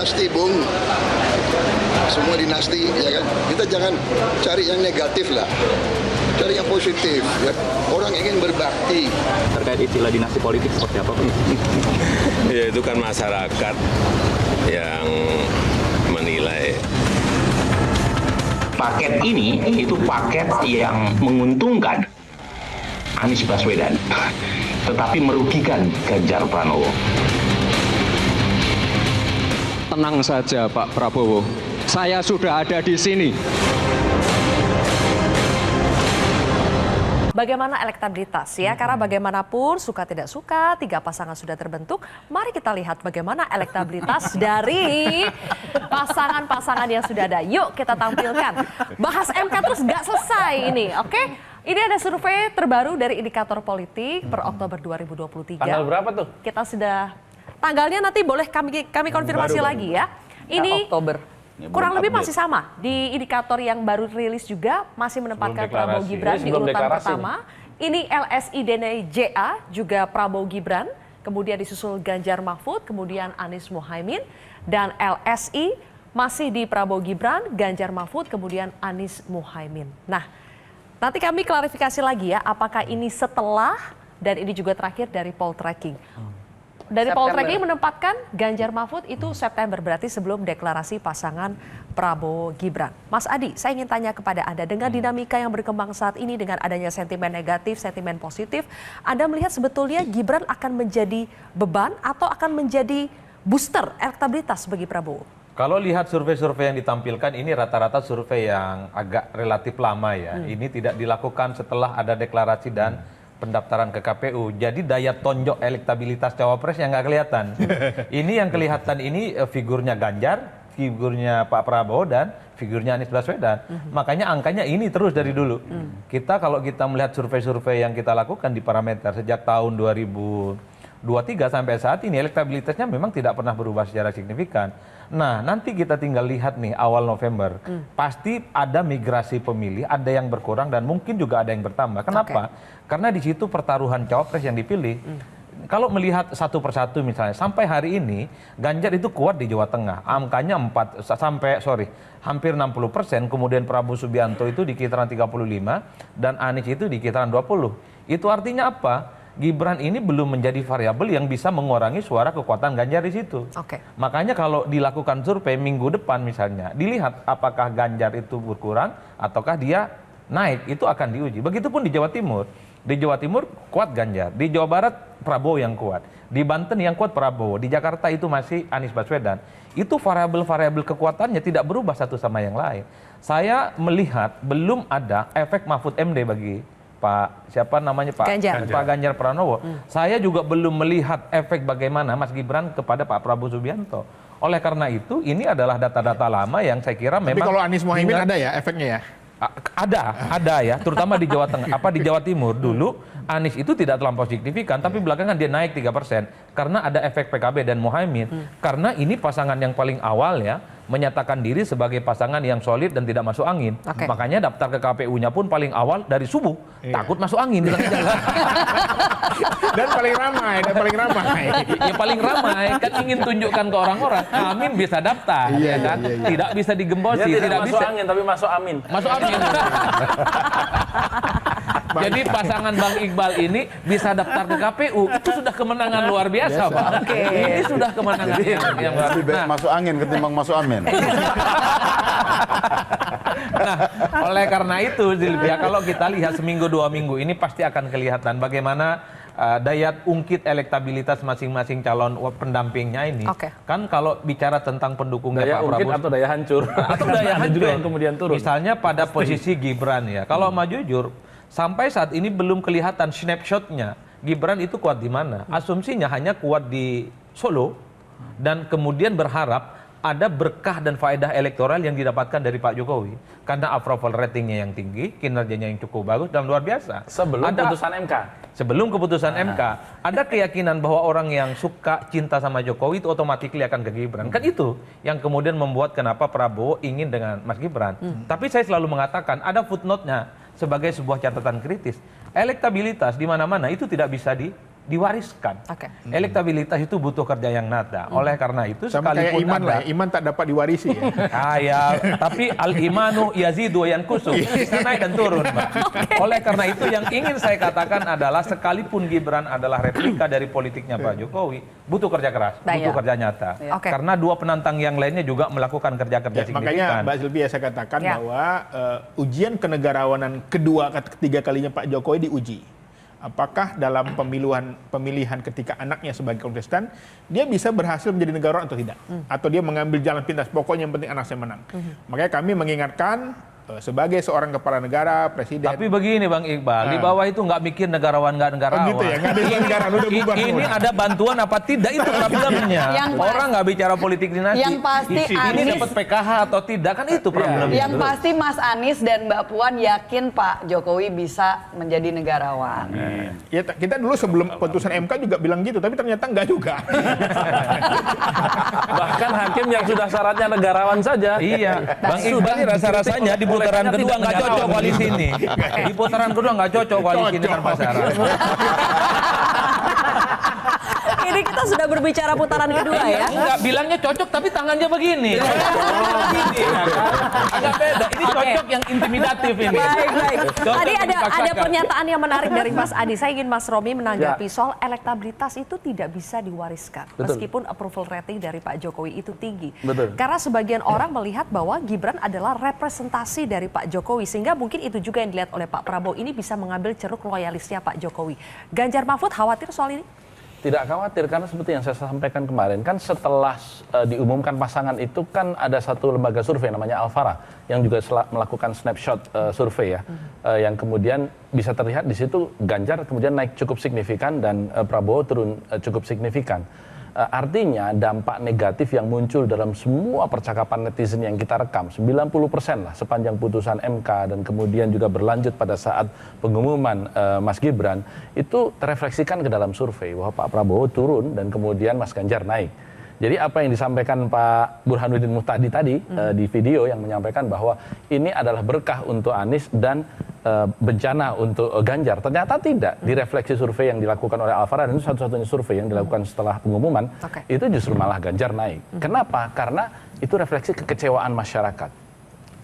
dinasti, Bung. Semua dinasti, ya kan? Kita jangan cari yang negatif lah. Cari yang positif, ya. Orang ingin berbakti. Terkait istilah dinasti politik seperti apa, Pak? Ya itu kan masyarakat yang menilai. Paket ini itu paket yang menguntungkan Anies Baswedan, tetapi merugikan Ganjar Pranowo. Tenang saja Pak Prabowo, saya sudah ada di sini. Bagaimana elektabilitas ya? Karena bagaimanapun suka tidak suka, tiga pasangan sudah terbentuk. Mari kita lihat bagaimana elektabilitas dari pasangan-pasangan yang sudah ada. Yuk kita tampilkan. Bahas MK terus nggak selesai ini, oke? Ini ada survei terbaru dari Indikator Politik per Oktober 2023. Tanggal berapa tuh? Kita sudah, tanggalnya nanti boleh kami konfirmasi lagi ya. Ini Oktober. kurang lebih masih sama. Di indikator yang baru rilis juga masih menempatkan Prabowo Gibran di urutan pertama. Ini LSI DNJ-A juga Prabowo Gibran, kemudian disusul Ganjar Mahfud, kemudian Anies Muhaimin, dan LSI masih di Prabowo Gibran, Ganjar Mahfud, kemudian Anies Muhaimin. Nah, nanti kami klarifikasi lagi ya, apakah ini setelah dan ini juga terakhir dari poll tracking. Dari poll tracking menempatkan Ganjar Mahfud itu September, berarti sebelum deklarasi pasangan Prabowo Gibran. Mas Adi, saya ingin tanya kepada Anda, dengan dinamika yang berkembang saat ini, dengan adanya sentimen negatif, sentimen positif, Anda melihat sebetulnya Gibran akan menjadi beban atau akan menjadi booster elektabilitas bagi Prabowo? Kalau lihat survei-survei yang ditampilkan, ini rata-rata survei yang agak relatif lama ya. Ini tidak dilakukan setelah ada deklarasi dan pendaftaran ke KPU. Jadi daya tonjok elektabilitas cawapres yang nggak kelihatan. Ini yang kelihatan ini figurnya Ganjar, figurnya Pak Prabowo, dan figurnya Anies Baswedan. Makanya angkanya ini terus dari dulu. Kita kalau kita melihat survei-survei yang kita lakukan di parameter sejak tahun 2023 sampai saat ini, elektabilitasnya memang tidak pernah berubah secara signifikan. Nah, nanti kita tinggal lihat nih awal November. Pasti ada migrasi pemilih, ada yang berkurang dan mungkin juga ada yang bertambah. Kenapa? Karena di situ pertaruhan cawapres yang dipilih. Kalau melihat satu persatu misalnya, sampai hari ini Ganjar itu kuat di Jawa Tengah. Angkanya hampir 60%, kemudian Prabowo Subianto itu di kisaran 35 dan Anies itu di kisaran 20. Itu artinya apa? Gibran ini belum menjadi variabel yang bisa mengurangi suara kekuatan Ganjar di situ. Makanya kalau dilakukan survei minggu depan misalnya, dilihat apakah Ganjar itu berkurang ataukah dia naik, itu akan diuji. Begitupun di Jawa Timur. Di Jawa Timur kuat Ganjar, di Jawa Barat Prabowo yang kuat, di Banten yang kuat Prabowo, di Jakarta itu masih Anies Baswedan. Itu variabel-variabel kekuatannya tidak berubah satu sama yang lain. Saya melihat belum ada efek Mahfud MD bagi Pak Ganjar Pranowo. Saya juga belum melihat efek bagaimana Mas Gibran kepada Pak Prabowo Subianto. Oleh karena itu ini adalah data-data lama yang saya kira memang. Tapi kalau Anies Muhaimin ada ya efeknya ya? Ada ya, terutama di Jawa Tengah, di Jawa Timur dulu Anies itu tidak terlampau signifikan, tapi belakangan dia naik 3% karena ada efek PKB dan Muhaimin. Karena ini pasangan yang paling awal ya menyatakan diri sebagai pasangan yang solid dan tidak masuk angin. Makanya daftar ke KPU-nya pun paling awal dari subuh, takut masuk angin. Dan paling ramai. Ya paling ramai, kan ingin tunjukkan ke orang-orang, Amin bisa daftar, ya kan? Tidak bisa digembosi, tidak masuk bisa. angin tapi masuk amin. Masuk amin. Jadi pasangan Bang Iqbal ini bisa daftar ke KPU, itu sudah kemenangan luar biasa, Pak. Ini sudah kemenangan yang luar biasa. Masuk angin ketimbang masuk amin. Nah, oleh karena itu Zilvia, kalau kita lihat seminggu 2 minggu ini pasti akan kelihatan bagaimana daya ungkit elektabilitas masing-masing calon pendampingnya ini. Kan kalau bicara tentang pendukungnya Daya Pak ungkit Prabowo atau daya hancur. atau daya hancur juga yang kemudian turun. Misalnya pada posisi Gibran ya. Kalau mau jujur, sampai saat ini belum kelihatan snapshotnya Gibran itu kuat di mana. Asumsinya hanya kuat di Solo dan kemudian berharap ada berkah dan faedah elektoral yang didapatkan dari Pak Jokowi. Karena approval ratingnya yang tinggi, kinerjanya yang cukup bagus dan luar biasa. Sebelum putusan MK. Sebelum keputusan MK, ada keyakinan bahwa orang yang suka cinta sama Jokowi itu otomatis akan ke Gibran. Kan itu yang kemudian membuat kenapa Prabowo ingin dengan Mas Gibran. Tapi saya selalu mengatakan ada footnote-nya sebagai sebuah catatan kritis. Elektabilitas di mana-mana itu tidak bisa diwariskan. Oke. Elektabilitas itu butuh kerja yang nyata. Oleh karena itu Sama kayak sekalipun iman lah, ada ya. Iman tak dapat diwarisi ya. tapi al-imanu yazidu wa yanqusu. Bisa naik dan turun, Mbak. Oleh karena itu yang ingin saya katakan adalah sekalipun Gibran adalah replika dari politiknya Pak Jokowi, butuh kerja keras, Baik. butuh kerja nyata. Oke. Karena dua penantang yang lainnya juga melakukan kerja-kerja Ya, makanya signifikan. Mbak Sylvia saya katakan Ya. bahwa ujian kenegarawanan ketiga kalinya Pak Jokowi diuji. Apakah dalam pemilihan ketika anaknya sebagai kontestan, dia bisa berhasil menjadi negarawan atau tidak? Atau dia mengambil jalan pintas, pokoknya yang penting anak saya menang. Makanya kami mengingatkan sebagai seorang kepala negara, presiden. Tapi begini Bang Iqbal, di bawah itu nggak mikir negarawan nggak negarawan. Oh gitu ya, nggak ada istilah negarawan, udah bubar Ini semua. ada bantuan apa tidak itu problemnya. Yang pas- Orang nggak bicara politik dinasti. Yang pasti Ini Anies- dapat PKH atau tidak kan itu problemnya. Yang pasti Mas Anies dan Mbak Puan yakin Pak Jokowi bisa menjadi negarawan. Ya, kita dulu sebelum putusan MK juga bilang gitu, tapi ternyata enggak juga. Bahkan hakim yang sudah syaratnya negarawan saja. Iya, Bang Iqbal ini rasa-rasanya di putaran kedua nggak cocok koalisi ini. Di putaran kedua nggak cocok koalisi ini dengan Pak Sarah. Ini kita sudah berbicara putaran kedua ya. Enggak, bilangnya cocok tapi tangannya begini. Begini, ya kan? Agak beda. Ini cocok yang intimidatif ini. Baik. Cocok Tadi yang ada dipaksakan. pernyataan yang menarik dari Mas Adi. Saya ingin Mas Romi menanggapi soal elektabilitas itu tidak bisa diwariskan. Betul. Meskipun approval rating dari Pak Jokowi itu tinggi. Betul. Karena sebagian orang melihat bahwa Gibran adalah representasi dari Pak Jokowi. Sehingga mungkin itu juga yang dilihat oleh Pak Prabowo. Ini bisa mengambil ceruk loyalisnya Pak Jokowi. Ganjar Mahfud khawatir soal ini? Tidak khawatir karena seperti yang saya sampaikan kemarin kan setelah diumumkan pasangan itu kan ada satu lembaga survei namanya Alfara yang juga melakukan snapshot survei ya yang kemudian bisa terlihat di situ Ganjar kemudian naik cukup signifikan dan Prabowo turun cukup signifikan. Artinya dampak negatif yang muncul dalam semua percakapan netizen yang kita rekam 90% lah sepanjang putusan MK dan kemudian juga berlanjut pada saat pengumuman Mas Gibran itu terefleksikan ke dalam survei bahwa Pak Prabowo turun dan kemudian Mas Ganjar naik. Jadi apa yang disampaikan Pak Burhanuddin Muhtadi tadi di video yang menyampaikan bahwa ini adalah berkah untuk Anies dan bencana untuk Ganjar. Ternyata tidak. Direfleksi survei yang dilakukan oleh Alfara dan itu satu-satunya survei yang dilakukan setelah pengumuman itu justru malah Ganjar naik. Kenapa? Karena itu refleksi kekecewaan masyarakat.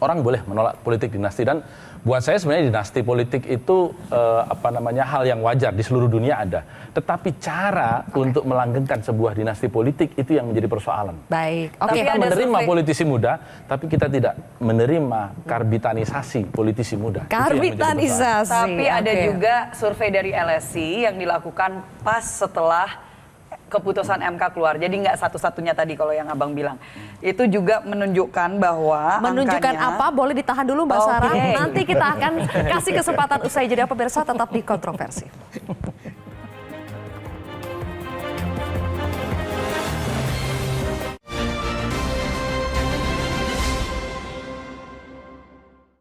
Orang boleh menolak politik dinasti dan buat saya sebenarnya dinasti politik itu hal yang wajar di seluruh dunia ada. Tetapi cara untuk melanggengkan sebuah dinasti politik itu yang menjadi persoalan. Baik. Oke. Kita menerima politisi muda, tapi kita tidak menerima karbitanisasi politisi muda. Itu yang menjadi persoalan. Karbitanisasi. Tapi ada Oke. juga survei dari LSI yang dilakukan pas setelah keputusan MK keluar. Jadi nggak satu-satunya tadi kalau yang Abang bilang. Itu juga menunjukkan bahwa Menunjukkan angkanya, apa? Boleh ditahan dulu Mbak Oke. Sarah. Nanti kita akan kasih kesempatan usai jeda pemirsa tetap di Kontroversi.